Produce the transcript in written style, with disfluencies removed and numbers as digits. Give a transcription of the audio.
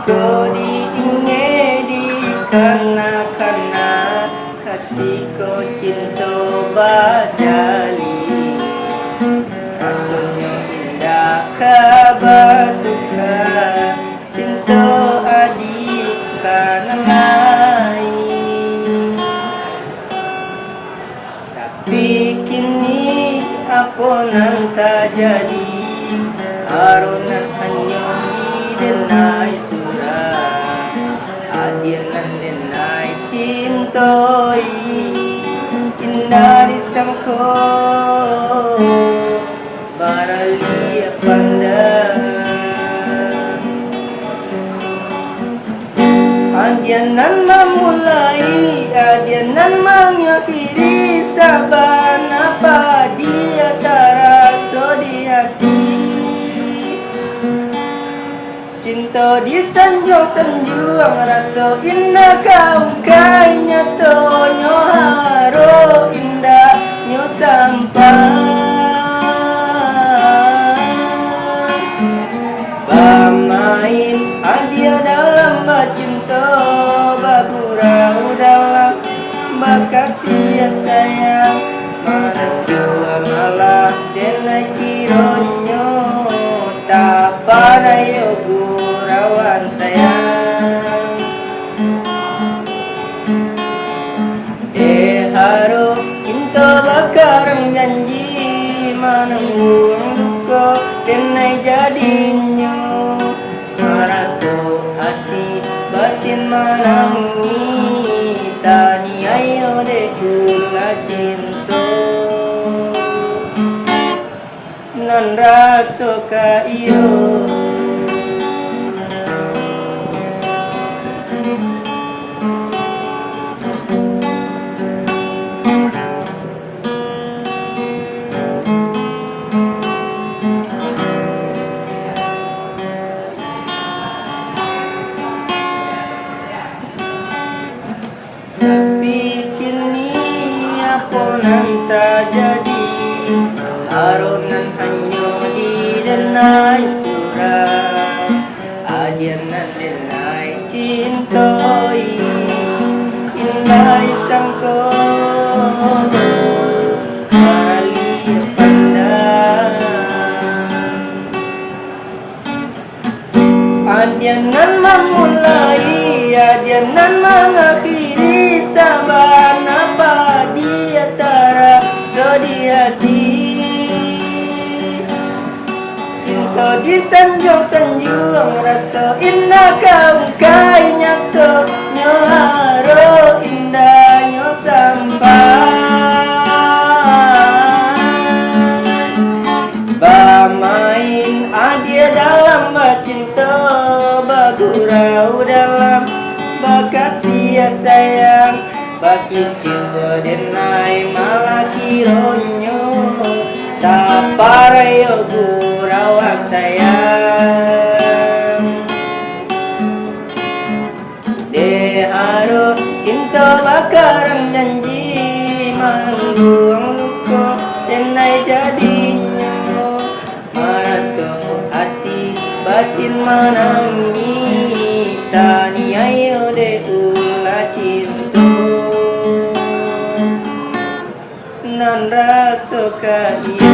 Ko diinge di kana-kana katiko cinta bajali rasanya indah kabatuka cinta adik kana lain. Tapi kini apa nan tak jadi aronan hanya didenai surat adianan denai cintoi indah disangko baralia pandang adianan memulai adianan mengakhiri saban apa dia terasa di hati cinta disanjung-sanjung rasa indah kau kai nyato nyo haro indah nyo sampai bamain adia dalam cinta bagurau dalam bakasih sayang mana tua malah denai kironyo tak pada yogu rawan sayang harus cinta bakarang janji menanggung duka denai jadinya maratu hati batin menangi tani ayo dekula cinta nan rasa ka iyo tapi kini apa nan tak jadi aronan hanya didenai surat adianan denai cintoi indah disangko baralia pandang adianan memulai adianan mengakhiri saban apa dia terasa di hati cinta disanjung-sanjung rasa indah kau kai nyato nyo haro indah nyo sampai bamain adia dalam cinta bagurau dalam bakasih sayang baki jua denai malah kironyo tak parayo gurawak sayang deharo cinta bakarang janji manggung luka denai jadinya maratu hati batin menangi tani ayo dekula cinta nan rasa ka iyo